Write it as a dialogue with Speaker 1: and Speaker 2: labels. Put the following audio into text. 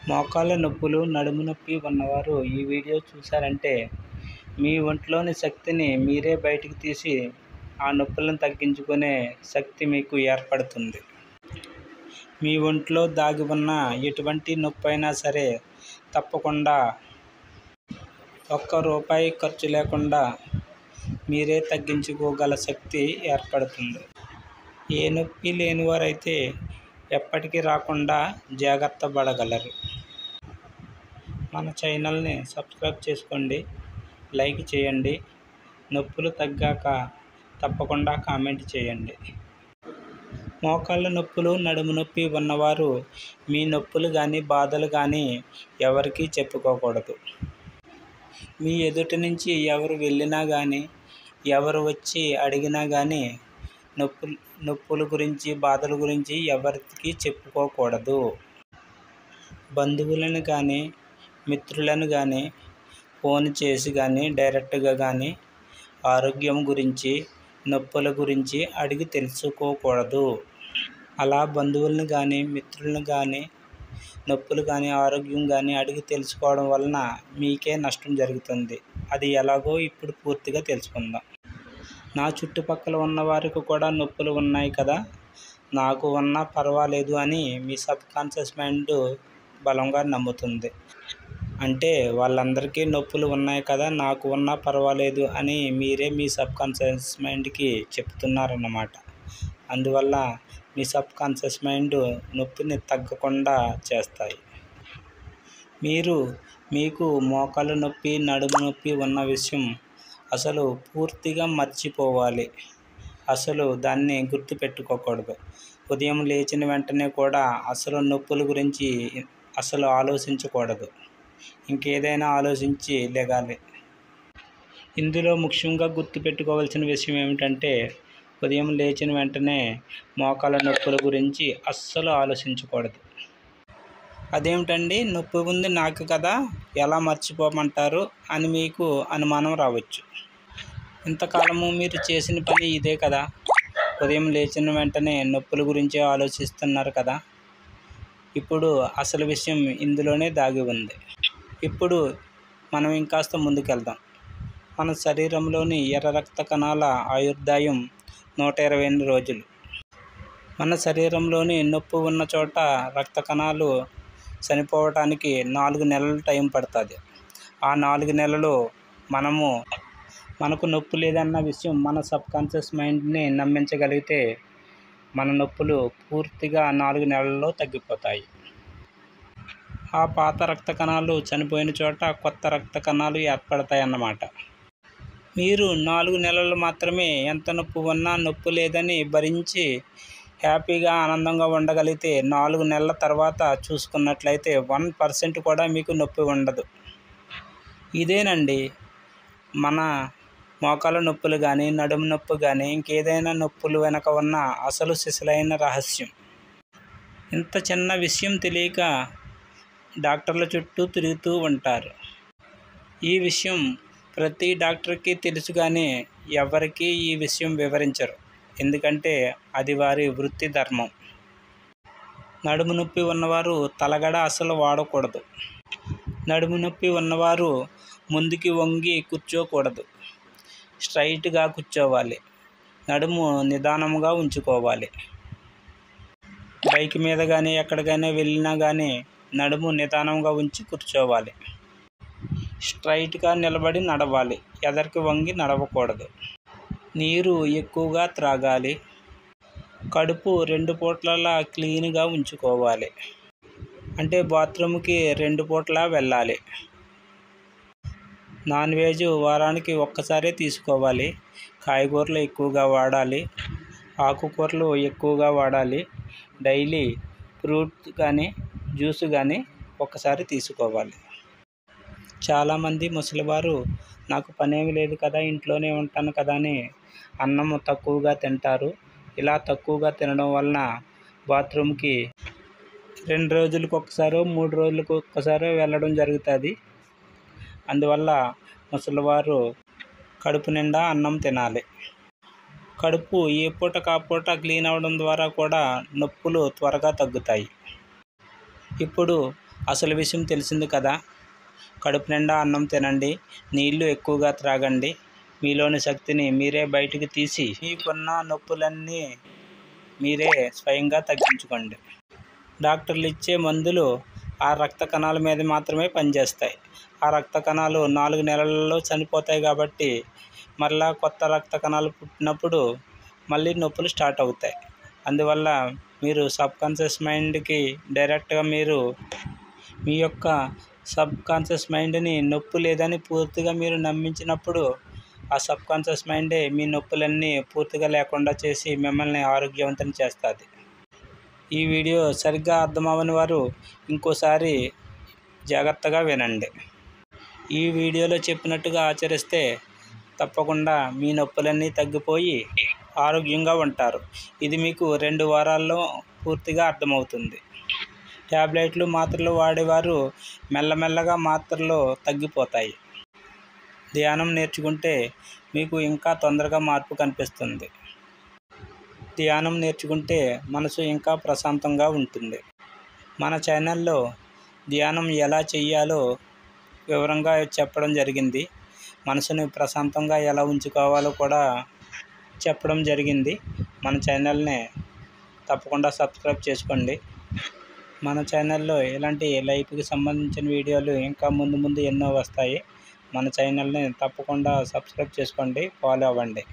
Speaker 1: మోకాళ్ళ నొప్పులు, నడుము నొప్పి ఉన్నవారు ఈ వీడియో చూశారంటే మీ ఒంట్లోని శక్తిని మీరే బయటికి తీసి ఆ నొప్పులను తగ్గించుకునే శక్తి మీకు ఏర్పడుతుంది. మీ ఒంట్లో దాగి ఉన్న ఎటువంటి నొప్పి అయినా సరే తప్పకుండా ₹1 ఖర్చు లేకుండా మీరే తగ్గించుకోగల శక్తి ఏర్పడుతుంది. ఏ నొప్పి లేనివారైతే ఎప్పటికీ రాకుండా జాగ్రత్త పడగలరు. మన ఛానల్ని సబ్స్క్రైబ్ చేసుకోండి, లైక్ చేయండి. నొప్పులు తగ్గాక తప్పకుండా కామెంట్ చేయండి. మోకాళ్ళ నొప్పులు, నడుము నొప్పి ఉన్నవారు మీ నొప్పులు కానీ బాధలు కానీ ఎవరికీ చెప్పుకోకూడదు. మీ ఎదుటి నుంచి ఎవరు వెళ్ళినా కానీ, ఎవరు వచ్చి అడిగినా కానీ నొప్పుల గురించి, బాధల గురించి ఎవరికి చెప్పుకోకూడదు. బంధువులను కానీ, మిత్రులను కానీ ఫోన్ చేసి కానీ, డైరెక్ట్గా కానీ ఆరోగ్యం గురించి, నొప్పుల గురించి అడిగి తెలుసుకోకూడదు. అలా బంధువులను కానీ, మిత్రులను కానీ నొప్పులు కానీ, ఆరోగ్యం కానీ అడిగి తెలుసుకోవడం వలన మీకే నష్టం జరుగుతుంది. అది ఎలాగో ఇప్పుడు పూర్తిగా తెలుసుకుందాం. నా చుట్టుపక్కల ఉన్న వారికి కూడా నొప్పులు ఉన్నాయి కదా, నాకు ఉన్నా పర్వాలేదు అని మీ సబ్కాన్షియస్ మైండ్ బలంగా నమ్ముతుంది. అంటే వాళ్ళందరికీ నొప్పులు ఉన్నాయి కదా, నాకు ఉన్నా పర్వాలేదు అని మీరే మీ సబ్కాన్షియస్ మైండ్కి చెప్తున్నారన్నమాట. అందువల్ల మీ సబ్కాన్షియస్ మైండ్ నొప్పిని తగ్గకుండా చేస్తాయి. మీకు మోకాళ్ళ నొప్పి, నడుము నొప్పి ఉన్న విషయం అసలు పూర్తిగా మర్చిపోవాలి. అసలు దాన్ని గుర్తుపెట్టుకోకూడదు. ఉదయం లేచిన వెంటనే కూడా అసలు నొప్పుల గురించి అసలు ఆలోచించకూడదు. ఇంకేదైనా ఆలోచించి లెగాలి. ఇందులో ముఖ్యంగా గుర్తుపెట్టుకోవాల్సిన విషయం ఏమిటంటే, ఉదయం లేచిన వెంటనే మోకాళ్ళ నొప్పుల గురించి అస్సలు ఆలోచించకూడదు. అదేమిటండి, నొప్పి ఉంది నాకు కదా, ఎలా మర్చిపోమంటారు అని మీకు అనుమానం రావచ్చు. ఇంతకాలము మీరు చేసిన పని ఇదే కదా. ఉదయం లేచిన వెంటనే నొప్పుల గురించి ఆలోచిస్తున్నారు కదా. ఇప్పుడు అసలు విషయం ఇందులోనే దాగి ఉంది. ఇప్పుడు మనం ఇంకాస్త ముందుకెళ్దాం. మన శరీరంలోని ఎర్ర రక్త కణాల ఆయుర్దాయం 120 రోజులు. మన శరీరంలోని నొప్పి ఉన్న చోట రక్త కణాలు చనిపోవటానికి 4 నెలలు టైం పడుతుంది. ఆ 4 నెలలు మనకు నొప్పి లేదన్న విషయం మన సబ్కాన్షియస్ మైండ్ని నమ్మించగలిగితే మన నొప్పులు పూర్తిగా 4 నెలల్లో తగ్గిపోతాయి. ఆ పాత రక్త కణాలు చనిపోయిన చోట కొత్త రక్త కణాలు ఏర్పడతాయన్నమాట. మీరు 4 నెలలు మాత్రమే ఎంత నొప్పి ఉన్నా నొప్పి లేదని భరించి హ్యాపీగా ఆనందంగా ఉండగలిగితే 4 నెలల తర్వాత చూసుకున్నట్లయితే 1% కూడా మీకు నొప్పి ఉండదు. ఇదేనండి మన మోకాళ్ళ నొప్పులు కానీ, నడుము నొప్పి కానీ, ఇంకేదైనా నొప్పులు వెనక ఉన్న అసలు సిసలైన రహస్యం. ఇంత చిన్న విషయం తెలియక డాక్టర్ల చుట్టూ తిరుగుతూ ఉంటారు. ఈ విషయం ప్రతి డాక్టర్కి తెలుసు కానీ ఎవరికీ ఈ విషయం వివరించరు. ఎందుకంటే అది వారి వృత్తి ధర్మం. నడుము నొప్పి ఉన్నవారు తలగడ అసలు వాడకూడదు. నడుము నొప్పి ఉన్నవారు ముందుకి వంగి కూర్చోకూడదు. స్ట్రైట్గా కూర్చోవాలి. నడుము నిదానంగా ఉంచుకోవాలి. బైక్ మీద కానీ ఎక్కడికైనా వెళ్ళినా కానీ నడుము నిదానంగా ఉంచి కూర్చోవాలి. స్ట్రైట్గా నిలబడి నడవాలి. ఎదరికి వంగి నడవకూడదు. నీరు ఎక్కువగా త్రాగాలి. కడుపు 2 పూట్లలా క్లీన్గా ఉంచుకోవాలి. అంటే బాత్రూమ్కి 2 పూట్లా వెళ్ళాలి. నాన్ వెజ్ వారానికి ఒక్కసారే తీసుకోవాలి. కాయగూరలు ఎక్కువగా వాడాలి. ఆకుకూరలు ఎక్కువగా వాడాలి. డైలీ ఫ్రూట్ కానీ, జ్యూస్ కానీ ఒక్కసారి తీసుకోవాలి. చాలామంది ముసలివారు నాకు పనేమి లేదు కదా, ఇంట్లోనే ఉంటాను కదా అని అన్నం తక్కువగా తింటారు. ఇలా తక్కువగా తినడం వలన బాత్రూమ్కి 2 రోజులకు ఒక్కసారో 3 రోజులకు ఒక్కసారో వెళ్ళడం జరుగుతుంది. అందువల్ల ముసలివారు కడుపు నిండా అన్నం తినాలి. కడుపు ఏ పూట కాపూట క్లీన్ అవ్వడం ద్వారా కూడా నొప్పులు త్వరగా తగ్గుతాయి. ఇప్పుడు అసలు విషయం తెలిసింది కదా. కడుపు నిండా అన్నం తినండి, నీళ్లు ఎక్కువగా త్రాగండి. మీలోని శక్తిని మీరే బయటికి తీసి మీకున్న నొప్పులన్నీ మీరే స్వయంగా తగ్గించుకోండి. డాక్టర్లు ఇచ్చే మందులు ఆ రక్త కణాల మీద మాత్రమే పనిచేస్తాయి. ఆ రక్త కణాలు 4 నెలలలో చనిపోతాయి కాబట్టి మరలా కొత్త రక్త కణాలు పుట్టినప్పుడు మళ్ళీ నొప్పులు స్టార్ట్ అవుతాయి. అందువల్ల మీరు సబ్కాన్షియస్ మైండ్కి డైరెక్ట్గా మీ యొక్క సబ్కాన్షియస్ మైండ్ని నొప్పి లేదని పూర్తిగా మీరు నమ్మించినప్పుడు ఆ సబ్కాన్షియస్ మైండే మీ నొప్పులన్నీ పూర్తిగా లేకుండా చేసి మిమ్మల్ని ఆరోగ్యవంతం చేస్తుంది. ఈ వీడియో సరిగ్గా అర్థమవని వారు ఇంకోసారి జాగ్రత్తగా వినండి. ఈ వీడియోలో చెప్పినట్టుగా ఆచరిస్తే తప్పకుండా మీ నొప్పులన్నీ తగ్గిపోయి ఆరోగ్యంగా ఉంటారు. ఇది మీకు 2 వారాల్లో పూర్తిగా అర్థమవుతుంది. ట్యాబ్లెట్లు మాత్రలు వాడేవారు మెల్లమెల్లగా మాత్రలు తగ్గిపోతాయి. ధ్యానం నేర్చుకుంటే మీకు ఇంకా తొందరగా మార్పు కనిపిస్తుంది. ధ్యానం నేర్చుకుంటే మనసు ఇంకా ప్రశాంతంగా ఉంటుంది. మన ఛానల్లో ధ్యానం ఎలా చేయాలో వివరంగా చెప్పడం జరిగింది. మనసుని ప్రశాంతంగా ఎలా ఉంచుకోవాలో కూడా చెప్పడం జరిగింది. మన ఛానల్ని తప్పకుండా సబ్స్క్రైబ్ చేసుకోండి. మన ఛానల్లో ఇలాంటి లైఫ్కి సంబంధించిన వీడియోలు ఇంకా ముందు ఎన్నో వస్తాయి. మన ఛానల్ని తప్పకుండా సబ్స్క్రైబ్ చేసుకోండి, ఫాలో అవ్వండి.